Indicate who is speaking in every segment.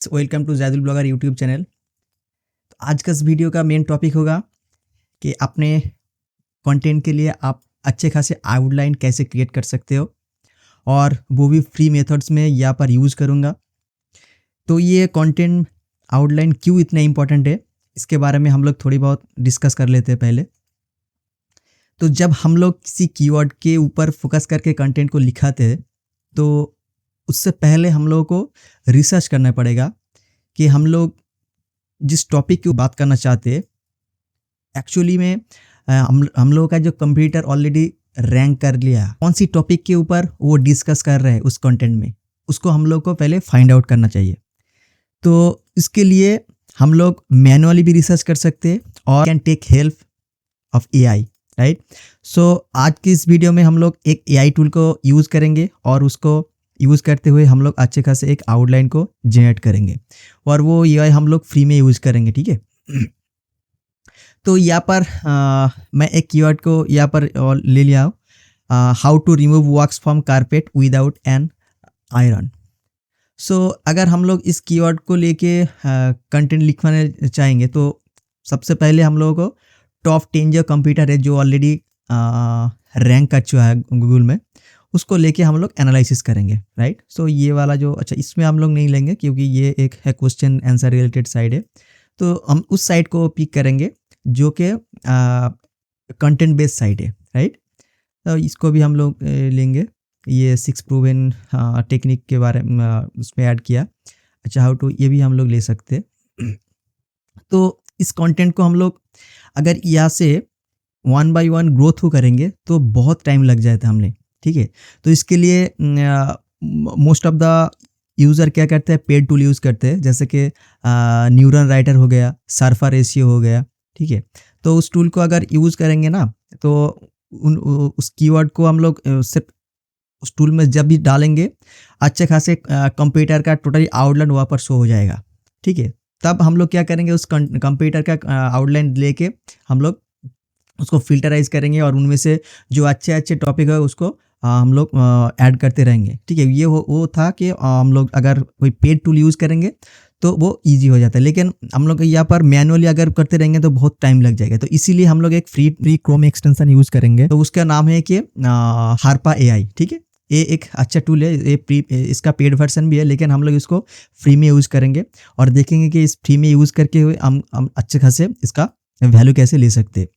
Speaker 1: Welcome to Zaidul blogger YouTube channel. तो आज का इस वीडियो का मेन टॉपिक होगा कि अपने कंटेंट के लिए आप अच्छे खासे आउटलाइन कैसे क्रिएट कर सकते हो, और वो भी फ्री मेथड्स में यहाँ पर यूज़ करूँगा। तो ये कंटेंट आउटलाइन क्यों इतना इम्पोर्टेंट है, इसके बारे में हम लोग थोड़ी बहुत डिस्कस कर लेते हैं पहले। तो जब हम लोग किसी कीवर्ड के ऊपर फोकस करके कंटेंट को लिखाते हैं, तो उससे पहले हम लोगों को रिसर्च करना पड़ेगा कि हम लोग जिस टॉपिक की बात करना चाहते हैं एक्चुअली में हम लोगों का जो कंप्यूटर ऑलरेडी रैंक कर लिया, कौन सी टॉपिक के ऊपर वो डिस्कस कर रहे हैं उस कंटेंट में, उसको हम लोग को पहले फाइंड आउट करना चाहिए। तो इसके लिए हम लोग मैनुअली भी रिसर्च कर सकते हैं और can take help of AI, right. So आज की इस वीडियो में हम लोग एक एआई टूल को यूज़ करेंगे और उसको यूज़ करते हुए हम लोग अच्छे खासे एक आउटलाइन को जनरेट करेंगे, और वो एआई हम लोग फ्री में यूज़ करेंगे, ठीक है। तो यहाँ पर मैं एक कीवर्ड को यहाँ पर ले लिया हूँ, how to remove wax from carpet without an iron. So अगर हम लोग इस कीवर्ड को लेके कंटेंट लिखवाने चाहेंगे तो सबसे पहले हम लोगों को टॉप 10 जो कंप्यूटर है जो ऑलरेडी रैंक कर चुका है गूगल में, उसको लेके हम लोग एनालिसिस करेंगे, राइट। सो ये वाला जो इसमें हम लोग नहीं लेंगे क्योंकि ये एक है क्वेश्चन आंसर रिलेटेड साइड है। तो हम उस साइड को पिक करेंगे जो कि कंटेंट बेस्ड साइड है, राइट। तो इसको भी हम लोग लेंगे। ये 6 प्रूवन टेक्निक के बारे में उसमें ऐड किया। अच्छा, हाउ टू ये भी हम लोग ले सकते हैं। तो इस कंटेंट को हम लोग अगर यहाँ से 1 बाय 1 ग्रो थ्रू करेंगे तो बहुत टाइम लग जाता है हमने, ठीक है। तो इसके लिए मोस्ट ऑफ द यूज़र क्या करते हैं, पेड टूल यूज़ करते हैं, जैसे कि न्यूरल राइटर हो गया, सर्फा रेशियो हो गया, ठीक है। तो उस टूल को अगर यूज़ करेंगे ना तो उस कीवर्ड को हम लोग सिर्फ उस टूल में जब भी डालेंगे अच्छे खासे कंप्यूटर का टोटली आउटलाइन वहाँ पर शो हो जाएगा, ठीक है। तब हम लोग क्या करेंगे, उस कंप्यूटर का आउटलाइन लेके हम लोग उसको फिल्टराइज करेंगे और उनमें से जो अच्छे अच्छे टॉपिक है उसको हम लोग ऐड करते रहेंगे, ठीक है। ये वो था कि हम लोग अगर कोई पेड टूल यूज़ करेंगे तो वो इजी हो जाता है, लेकिन हम लोग यहाँ पर मैनुअली अगर करते रहेंगे तो बहुत टाइम लग जाएगा। तो इसीलिए हम लोग एक फ्री क्रोम एक्सटेंशन यूज़ करेंगे। तो उसका नाम है कि हार्पा एआई, ठीक है। ये एक अच्छा टूल है, इसका पेड वर्जन भी है, लेकिन हम लोग इसको फ्री में यूज़ करेंगे और देखेंगे कि इस फ्री में यूज़ करके हुए हम अच्छे खासे इसका वैल्यू कैसे ले सकते हैं।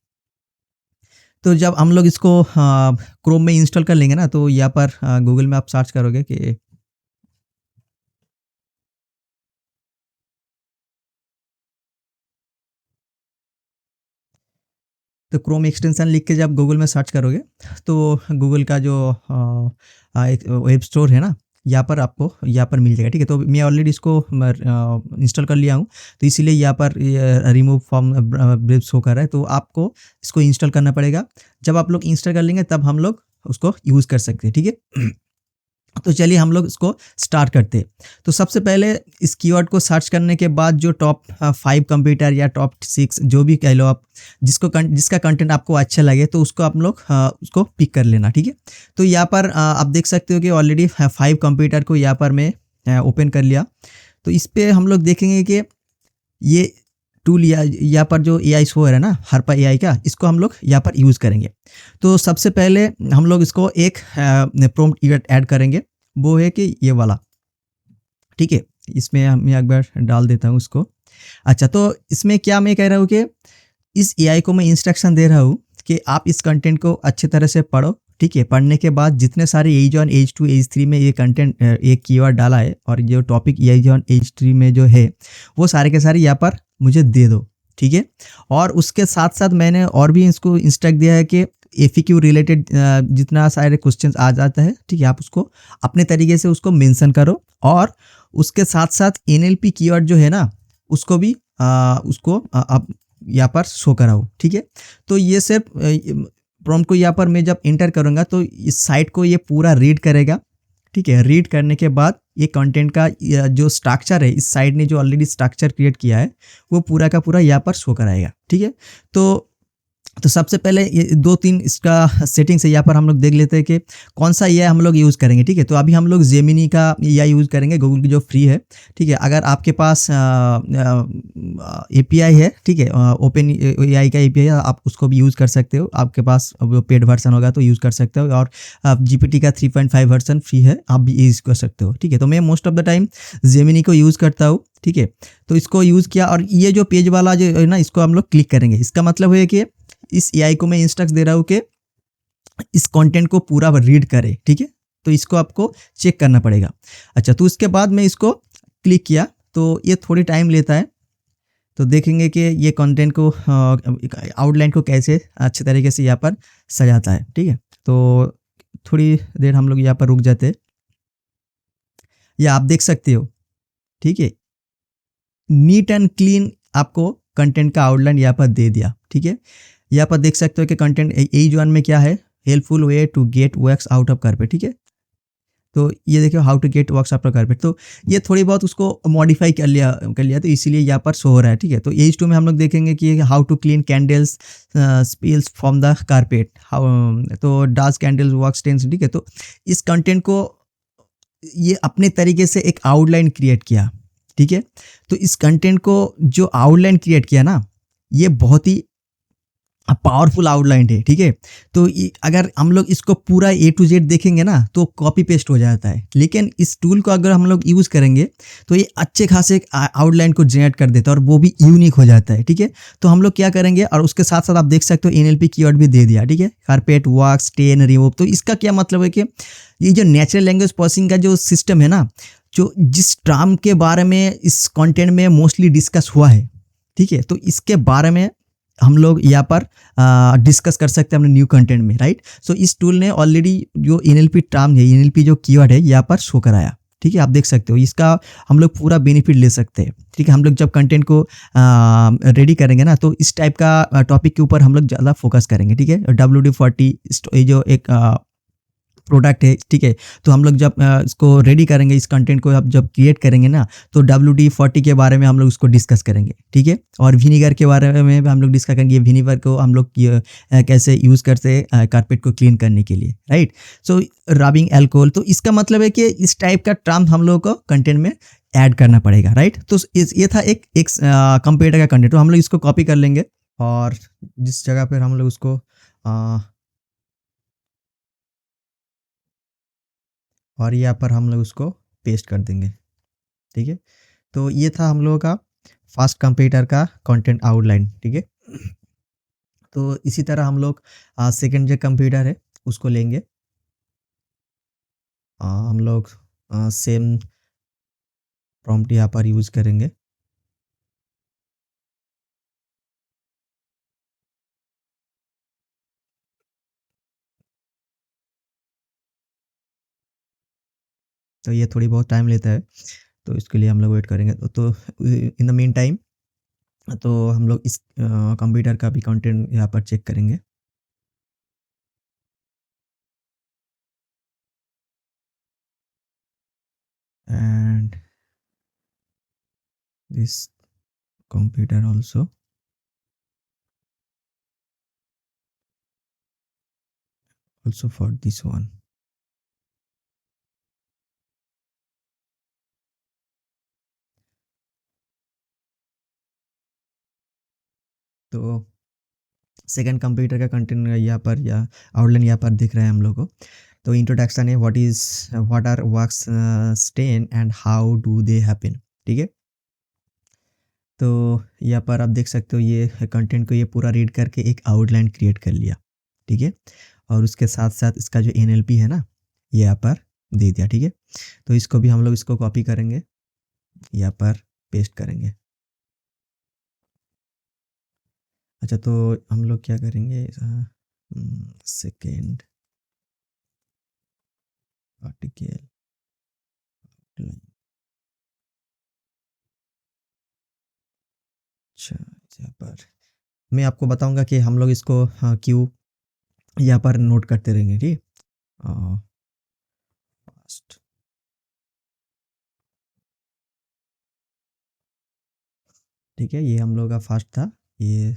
Speaker 1: तो जब हम लोग इसको क्रोम में इंस्टॉल कर लेंगे ना, तो यहाँ पर गूगल में आप सर्च करोगे कि तो क्रोम एक्सटेंशन लिख के जब गूगल में सर्च करोगे तो गूगल का जो एक वेब स्टोर है ना, यहाँ पर आपको यहाँ पर मिल जाएगा, ठीक है। तो मैं ऑलरेडी इसको इंस्टॉल कर लिया हूँ, तो इसीलिए यहाँ पर रिमूव फ्रॉम ब्रेव्स शो कर रहा है। तो आपको इसको इंस्टॉल करना पड़ेगा। जब आप लोग इंस्टॉल कर लेंगे तब हम लोग उसको यूज़ कर सकते हैं, ठीक है। तो चलिए हम लोग इसको स्टार्ट करते हैं। तो सबसे पहले इस कीवर्ड को सर्च करने के बाद जो टॉप 5 कंप्यूटर या टॉप 6 जो भी कह लो आप, जिसका कंटेंट आपको अच्छा लगे तो उसको आप लोग उसको पिक कर लेना, ठीक है। तो यहाँ पर आप देख सकते हो कि ऑलरेडी 5 कंप्यूटर को यहाँ पर मैं ओपन कर लिया। तो इस पर हम लोग देखेंगे कि ये टूल यहाँ पर जो एआई शो है ना, हार्पा एआई का, इसको हम लोग यहाँ पर यूज़ करेंगे। तो सबसे पहले हम लोग इसको एक प्रॉम्प्ट ऐड करेंगे, वो है कि ये वाला, ठीक है। इसमें मैं एक बार डाल देता हूँ उसको। अच्छा, तो इसमें क्या मैं कह रहा हूँ कि इस एआई को मैं इंस्ट्रक्शन दे रहा हूँ कि आप इस कंटेंट को अच्छी तरह से पढ़ो, ठीक है। पढ़ने के बाद जितने सारे एज 1, एज 2, एज 3 में ये कंटेंट एक कीवर्ड डाला है और जो टॉपिक एज 1, एज 3 में जो है वो सारे के सारे यहाँ पर मुझे दे दो, ठीक है। और उसके साथ साथ मैंने और भी इसको इंस्ट्रक्ट दिया है कि एफएक्यू रिलेटेड जितना सारे क्वेश्चंस आ जाता है, ठीक है, आप उसको अपने तरीके से उसको मेंशन करो, और उसके साथ साथ एनएलपी कीवर्ड जो है ना उसको भी उसको आप यहाँ पर शो कराओ, ठीक है। तो ये सिर्फ प्रॉम्प्ट को यहाँ पर मैं जब एंटर करूँगा तो इस साइट को ये पूरा रीड करेगा, ठीक है। रीड करने के बाद ये कंटेंट का जो स्ट्रक्चर है, इस साइट ने जो ऑलरेडी स्ट्रक्चर क्रिएट किया है वो पूरा का पूरा यहाँ पर शो कराएगा, ठीक है। तो तो सबसे पहले ये 2-3 इसका सेटिंग्स है, यहाँ पर हम लोग देख लेते हैं कि कौन सा एआई हम लोग यूज़ करेंगे, ठीक है? तो अभी हम लोग जेमिनी का एआई यूज़ करेंगे, गूगल की जो फ्री है, ठीक है? अगर आपके पास एपीआई है, ठीक है? ओपन एआई का एपीआई है, आप उसको भी यूज़ कर सकते हो। आपके पास वो पेड वर्ज़न होगा तो यूज़ कर सकते हो, और जीपीटी का 3.5 वर्ज़न फ्री है, आप भी यूज़ कर सकते हो, ठीक है? तो मैं most of the time Gemini को यूज़ करता हूँ, ठीक है? तो इसको यूज़ किया, और ये जो पेज वाला जो है ना, इसको हम लोग क्लिक करेंगे। इसका मतलब है कि इस एआई को मैं इंस्ट्रक्ट दे रहा हूँ कि इस कंटेंट को पूरा रीड करे, ठीक है? तो इसको आपको चेक करना पड़ेगा। अच्छा, तो उसके बाद मैं इसको क्लिक किया, तो ये थोड़ी टाइम लेता है। तो देखेंगे कि ये कंटेंट को आउटलाइन को कैसे अच्छे तरीके से यहाँ पर सजाता है, ठीक है? तो थोड़ी देर हम लोग यहाँ पर रुक जाते हैं। ये आप देख सकते हो, ठीक है? नीट एंड क्लीन आपको कंटेंट का आउटलाइन यहाँ पर दे दिया, ठीक है? यहाँ पर देख सकते हो कि कंटेंट एज वन में क्या है, helpful way to get wax out of carpet, ठीक है? तो ये देखिए, how to get wax out of carpet, तो ये थोड़ी बहुत उसको मॉडिफाई कर लिया तो इसीलिए यहाँ पर शो हो रहा है, ठीक है? तो एज टू में हम लोग देखेंगे कि how to clean candles spills from the carpet, how, तो डाज कैंडल्स वर्क स्टेन्स, ठीक है? तो इस कंटेंट को ये अपने तरीके से एक आउटलाइन क्रिएट किया, ठीक है? तो इस कंटेंट को जो आउटलाइन क्रिएट किया ना, ये बहुत ही पावरफुल आउटलाइन है, ठीक है? तो अगर हम लोग इसको पूरा ए टू जेड देखेंगे ना, तो कॉपी पेस्ट हो जाता है, लेकिन इस टूल को अगर हम लोग यूज़ करेंगे तो ये अच्छे खासे आउटलाइन को जनरेट कर देता है, और वो भी यूनिक हो जाता है, ठीक है? तो हम लोग क्या करेंगे, और उसके साथ साथ आप देख सकते हो एनएलपी कीवर्ड भी दे दिया, ठीक है? Carpet, wax, stain, remove. तो इसका क्या मतलब है कि ये जो नेचुरल लैंग्वेज प्रोसेसिंग का जो सिस्टम है ना, जो जिस टर्म के बारे में इस कंटेंट में मोस्टली डिस्कस हुआ है, ठीक है? तो इसके बारे में हम लोग यहाँ पर डिस्कस कर सकते हैं अपने न्यू कंटेंट में, राइट? सो इस टूल ने ऑलरेडी जो एनएलपी टर्म है, एनएलपी जो कीवर्ड है, यहाँ पर शो कराया, ठीक है? आप देख सकते हो, इसका हम लोग पूरा बेनिफिट ले सकते हैं, ठीक है? हम लोग जब कंटेंट को रेडी करेंगे ना, तो इस टाइप का टॉपिक के ऊपर हम लोग ज़्यादा फोकस करेंगे, ठीक है? WD-40 ये जो एक प्रोडक्ट है, ठीक है? तो हम लोग जब इसको रेडी करेंगे, इस कंटेंट को आप जब क्रिएट करेंगे ना, तो WD-40 के बारे में हम लोग उसको डिस्कस करेंगे, ठीक है? और विनेगर के बारे में भी हम लोग डिस्कस करेंगे, विनेगर को हम लोग कैसे यूज़ करते हैं कारपेट को क्लीन करने के लिए, राइट? सो रबिंग अल्कोहल, तो इसका मतलब है कि इस टाइप का टर्म हम लोग को कंटेंट में ऐड करना पड़ेगा, राइट? तो ये था एक कंप्यूटर का कंटेंट, तो हम लोग इसको कॉपी कर लेंगे, और जिस जगह पर हम लोग उसको और यहाँ पर हम लोग उसको पेस्ट कर देंगे, ठीक है? तो ये था हम लोगों का फास्ट कंप्यूटर का कंटेंट आउटलाइन, ठीक है? तो इसी तरह हम लोग सेकंड जो कंप्यूटर है उसको लेंगे, हम लोग सेम प्रॉम्प्ट यहाँ पर यूज़ करेंगे। तो ये थोड़ी बहुत टाइम लेता है, तो इसके लिए हम लोग वेट करेंगे। तो इन द मीन टाइम, तो हम लोग इस कंप्यूटर का भी कंटेंट यहाँ पर चेक करेंगे। And this computer also for this one। तो सेकंड कंप्यूटर का कंटेंट यहाँ पर, या आउटलाइन यहाँ पर दिख रहा है हम लोग को। तो इंट्रोडक्शन है, what are wax stain and how do they happen, ठीक है? तो यहाँ पर आप देख सकते हो, ये कंटेंट को ये पूरा रीड करके एक आउटलाइन क्रिएट कर लिया, ठीक है? और उसके साथ साथ इसका जो एनएलपी है ना, ये यहाँ पर दे दिया, ठीक है? तो इसको भी हम लोग इसको कॉपी करेंगे, यहाँ पर पेस्ट करेंगे। अच्छा, तो हम लोग क्या करेंगे, सेकेंड आर्टिकल, अच्छा, यहाँ पर मैं आपको बताऊंगा कि हम लोग इसको क्यों यहाँ पर नोट करते रहेंगे, ठीक? फास्ट, ठीक है? ये हम लोग का फास्ट था, ये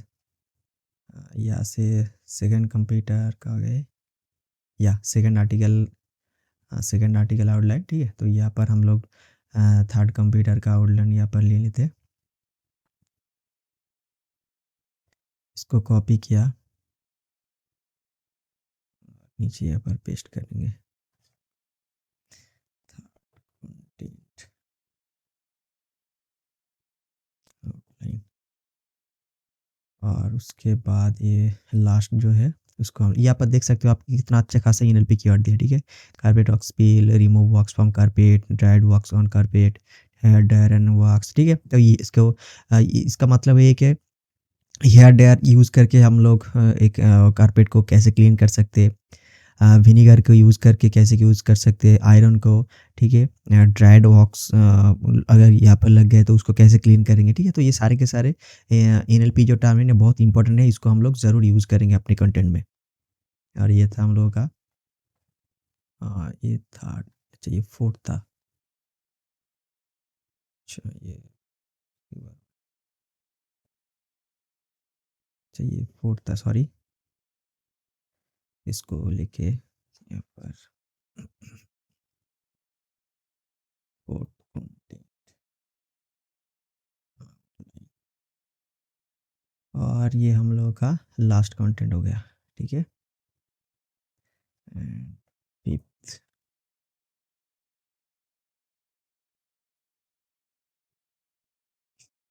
Speaker 1: यहाँ से सेकंड कंप्यूटर का गए, या सेकंड आर्टिकल आउटलाइन, ठीक है। तो यहाँ पर हम लोग थर्ड कंप्यूटर का आउटलाइन यहाँ पर ले लेते हैं, इसको कॉपी किया, नीचे यहाँ पर पेस्ट करेंगे, कंटेंट आउटलाइन। और उसके बाद ये लास्ट जो है उसको हम यहाँ पर देख सकते हो आप कितना अच्छा खासा एनएलपी कीवर्ड दिया, ठीक है। Carpet wax peel, remove wax from carpet, dried wax on carpet, hair dryer and wax, ठीक है। तो ये इसको इसका मतलब है कि हेयर ड्रायर यूज़ करके हम लोग एक कारपेट को कैसे क्लीन कर सकते हैं, विनीगर को यूज़ करके कैसे यूज़ कर सकते हैं आयरन को, ठीक है। ड्राइड वॉक्स अगर यहाँ पर लग गए तो उसको कैसे क्लीन करेंगे, ठीक है। तो ये सारे के सारे एनएलपी जो टर्म है बहुत इंपॉर्टेंट है, इसको हम लोग ज़रूर यूज़ करेंगे अपने कंटेंट में। और ये था हम लोगों का ये था, अच्छा ये फोर्थ था, अच्छा ये फोर्थ था, सॉरी, इसको लेके यहाँ पर फोर्थ कंटेंट, और ये हम लोगों का लास्ट कंटेंट हो गया, ठीक है। एंड फिफ्थ,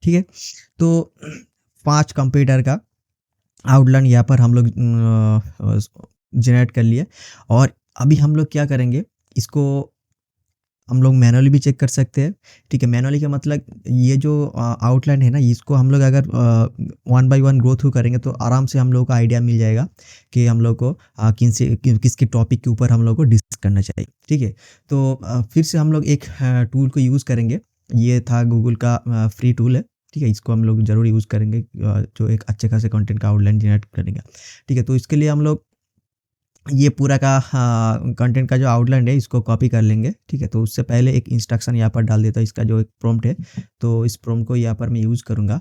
Speaker 1: ठीक है। तो 5 कंप्यूटर का आउटलाइन यहाँ पर हम लोग जनरेट कर लिए। और अभी हम लोग क्या करेंगे, इसको हम लोग मैनुअली भी चेक कर सकते हैं, ठीक है। मैनुअली का मतलब ये जो आउटलाइन है ना, इसको हम लोग अगर one by one go through करेंगे तो आराम से हम लोग को आइडिया मिल जाएगा कि हम लोग को किसके टॉपिक के ऊपर हम लोग को डिस्कस करना चाहिए, ठीक है। तो फिर से हम लोग एक टूल को यूज़ करेंगे, ये था गूगल का फ्री टूल है, ठीक है। इसको हम लोग ज़रूर यूज़ करेंगे जो एक अच्छे खासे कंटेंट का आउटलाइन जनरेट करेंगे, ठीक है। तो इसके लिए हम लोग ये पूरा का कंटेंट का जो आउटलाइन है इसको कॉपी कर लेंगे, ठीक है। तो उससे पहले एक इंस्ट्रक्शन यहाँ पर डाल देता हूँ, इसका जो एक प्रॉम्प्ट है, तो इस प्रॉम्प्ट को यहाँ पर मैं यूज़ करूँगा।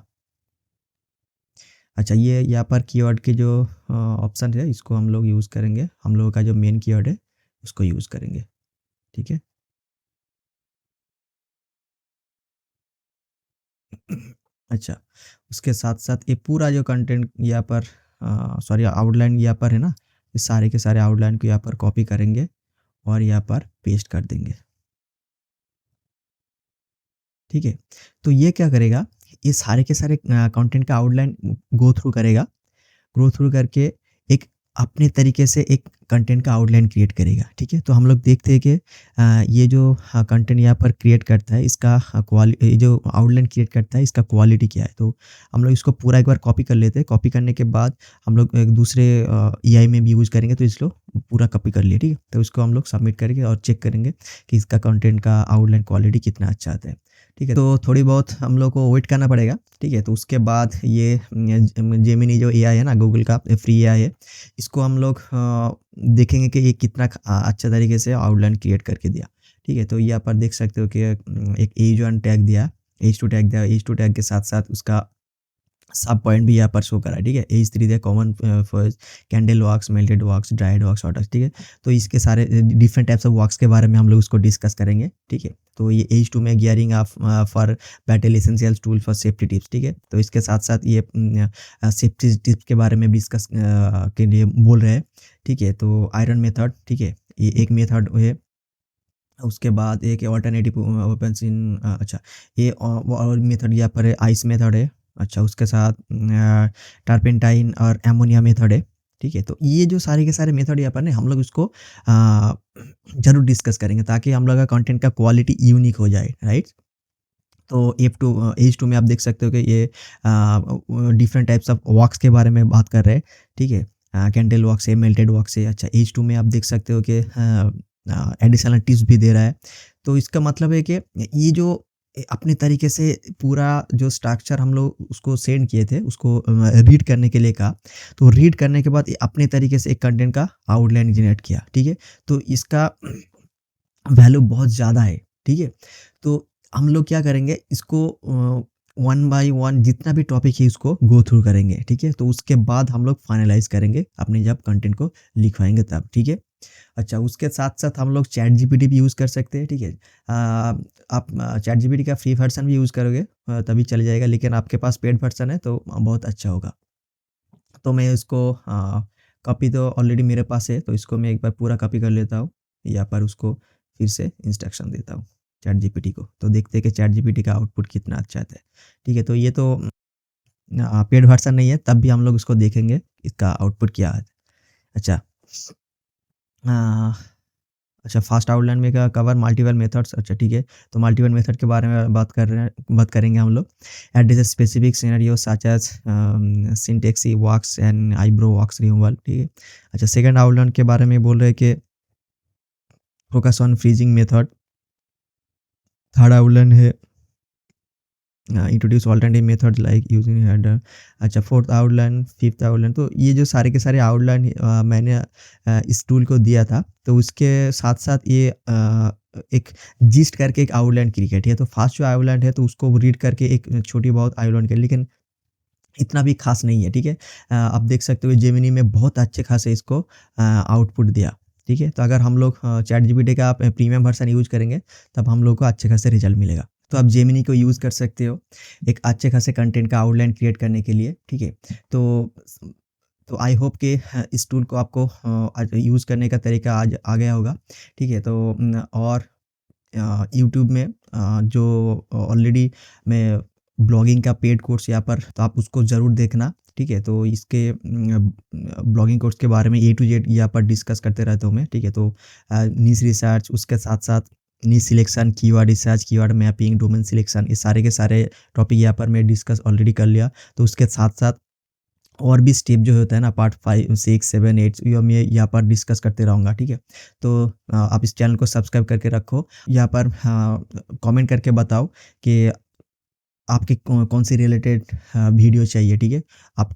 Speaker 1: अच्छा, ये यहाँ पर कीवर्ड के जो ऑप्शन है इसको हम लोग यूज़ करेंगे, हम लोगों का जो मेन कीवर्ड है उसको यूज़ करेंगे, ठीक है। अच्छा, उसके साथ साथ ये पूरा जो कंटेंट यहाँ पर सॉरी आउटलाइन यहाँ पर है ना, ये सारे के सारे आउटलाइन को यहाँ पर कॉपी करेंगे और यहाँ पर पेस्ट कर देंगे, ठीक है। तो ये क्या करेगा, ये सारे के सारे कंटेंट का आउटलाइन गो थ्रू करेगा, गो थ्रू करके एक अपने तरीके से एक कंटेंट का आउटलाइन क्रिएट करेगा, ठीक है। तो हम लोग देखते हैं कि ये जो कंटेंट यहाँ पर क्रिएट करता है इसका क्वालिटी, ये जो आउटलाइन क्रिएट करता है इसका क्वालिटी क्या है। तो हम लोग इसको पूरा एक बार कॉपी कर लेते हैं, कॉपी करने के बाद हम लोग एक दूसरे एआई में भी यूज़ करेंगे, तो इसको पूरा कॉपी कर लिए, ठीक है। तो इसको हम लोग सबमिट करेंगे और चेक करेंगे कि इसका कंटेंट का आउटलाइन क्वालिटी कितना अच्छा आता है, ठीक है। तो थोड़ी बहुत हम लोग को वेट करना पड़ेगा, ठीक है। तो उसके बाद ये जेमिनी जो एआई है ना गूगल का फ्री एआई है, इसको हम लोग देखेंगे कि ये कितना अच्छा तरीके से आउटलाइन क्रिएट करके दिया, ठीक है। तो यहाँ पर देख सकते हो कि एक एज वन टैग दिया, एज टू टैग दिया, एज टू टैग के साथ साथ उसका सब पॉइंट भी यहाँ पर शो करा है, ठीक है। एज थ्री दिया, common for candle wax, melted wax, dried wax, hot wax, ठीक है। तो इसके सारे डिफरेंट टाइप्स ऑफ वॉक्स के बारे में हम लोग उसको डिस्कस करेंगे, ठीक है। तो ये एज टू में gearing of for battle essentials tool for safety tips, ठीक है। तो इसके साथ साथ ये सेफ्टी टिप्स के बारे में डिस्कस के लिए बोल रहे हैं, ठीक है। तो आयरन मेथड, ठीक है, ये एक मेथड है। उसके बाद एक ऑल्टरनेटिव वेपन्स इन अच्छा, ये और मेथड यहाँ पर है, आइस मेथड है, अच्छा। उसके साथ टर्पेंटाइन और एमोनिया मेथड है, ठीक है। तो ये जो सारे के सारे मेथड यहाँ पर ना हम लोग इसको ज़रूर डिस्कस करेंगे ताकि हम लोग का कंटेंट का क्वालिटी यूनिक हो जाए, राइट। तो एफ टू एज टू में आप देख सकते हो कि ये डिफरेंट टाइप्स ऑफ वॉक्स के बारे में बात कर रहे हैं, ठीक है। कैंडल वॉक्स है, मेल्टेड वॉक्स है, अच्छा। एज टू में आप देख सकते हो कि एडिशनल टिप्स भी दे रहा है। तो इसका मतलब है कि ये जो अपने तरीके से पूरा जो स्ट्रक्चर हम लोग उसको सेंड किए थे उसको रीड करने के लिए कहा, तो रीड करने के बाद ये अपने तरीके से एक कंटेंट का आउटलाइन जनरेट किया, ठीक है। तो इसका वैल्यू बहुत ज़्यादा है, ठीक है। तो हम लोग क्या करेंगे, इसको वन बाय वन जितना भी टॉपिक है इसको गो थ्रू करेंगे, ठीक है? तो उसके बाद हम लोग फाइनलाइज़ करेंगे अपने जब कंटेंट को लिखवाएँगे तब, ठीक है? अच्छा, उसके साथ-साथ हम लोग चैट जीपीटी भी यूज़ कर सकते हैं, ठीक है? आप चैट जीपीटी का फ्री वर्ज़न भी यूज़ करोगे तभी चल जाएगा, लेकिन आपके पास पेड वर्ज़न है तो बहुत अच्छा होगा। तो मैं इसको कॉपी तो ऑलरेडी मेरे पास है, तो इसको मैं एक बार पूरा कॉपी कर लेता हूँ, यहाँ पर उसको फिर से इंस्ट्रक्शन देता हूँ चैट जीपीटी को। तो देखते हैं कि चैट जीपीटी का आउटपुट कितना अच्छा आता है, ठीक है? तो ये तो पेड वर्ज़न नहीं है, तब भी हम लोग इसको देखेंगे, इसका आउटपुट क्या है। अच्छा अ अच्छा, फास्ट आउटलाइन में क्या कवर मल्टीपल मेथड्स, अच्छा ठीक है। तो मल्टीपल मेथड के बारे में बात करेंगे हम लोग। At specific scenario such as syntax wax and eyebrow wax removal, ठीक है। अच्छा, सेकंड आउटलाइन के बारे में बोल रहे हैं कि focus on freezing method. Third outline है introduce alternative method like using header. अच्छा, फोर्थ आउटलाइन, फिफ्थ आउटलाइन, तो ये जो सारे के सारे आउटलाइन मैंने इस टूल को दिया था, तो उसके साथ साथ ये एक जिस्ट करके एक आउटलाइन क्रिएट है। तो फर्स्ट जो आउटलाइन है तो उसको रीड करके एक छोटी बहुत आउटलाइन कर, लेकिन इतना भी खास नहीं है, ठीक है? आप देख सकते हो जेमिनी में बहुत अच्छे खासे इसको आउटपुट दिया, ठीक है? तो अगर हम लोग चैट जीपीटी का आप प्रीमियम वर्ज़न यूज़ करेंगे, तब हम लोग को अच्छे खासे रिज़ल्ट मिलेगा। तो आप जेमिनी को यूज़ कर सकते हो, एक अच्छे खासे कंटेंट का आउटलाइन क्रिएट करने के लिए, ठीक है? तो तो आई होप कि इस टूल को आपको आज यूज़ करने का तरीका आज आ गया होगा, ठीक है? तो और यूट्यूब में जो ऑलरेडी मैं ब्लॉगिंग का पेड कोर्स यहाँ पर, तो आप उसको ज़रूर देखना, ठीक है? तो इसके ब्लॉगिंग कोर्स के बारे में ए टू जेड यहाँ पर डिस्कस करते रहता हूँ मैं, ठीक है? तो नीश रिसर्च, उसके साथ-साथ niche selection, keyword research, keyword mapping, domain selection, ये सारे के सारे टॉपिक यहाँ पर मैं डिस्कस ऑलरेडी कर लिया। तो उसके साथ-साथ और भी स्टेप जो होता है ना, पार्ट 5, 6, 7, 8, ये मैं यहाँ पर डिस्कस करते रहूँगा, ठीक है? तो आप इस चैनल को सब्सक्राइब करके रखो। यहाँ पर कमेंट करके बताओ कि आपके कौन सी रिलेटेड वीडियो चाहिए, ठीक है? आप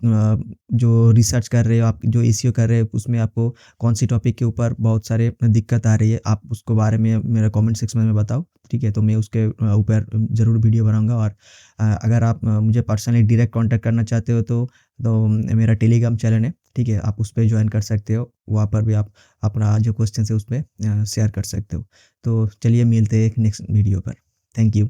Speaker 1: जो रिसर्च कर रहे हो, आप जो एसईओ कर रहे हो, उसमें आपको कौन सी टॉपिक के ऊपर बहुत सारे दिक्कत आ रही है, आप उसको बारे में मेरा कमेंट सेक्शन में बताओ, ठीक है? तो मैं उसके ऊपर ज़रूर वीडियो बनाऊँगा। और अगर आप मुझे पर्सनली डायरेक्ट कॉन्टैक्ट करना चाहते हो तो मेरा टेलीग्राम चैनल है, ठीक है? आप उस पे जॉइन कर सकते हो। वहाँ पर भी आप अपना जो क्वेश्चन है उसपे शेयर कर सकते हो। तो चलिए मिलते हैं एक नेक्स्ट वीडियो पर। Thank you.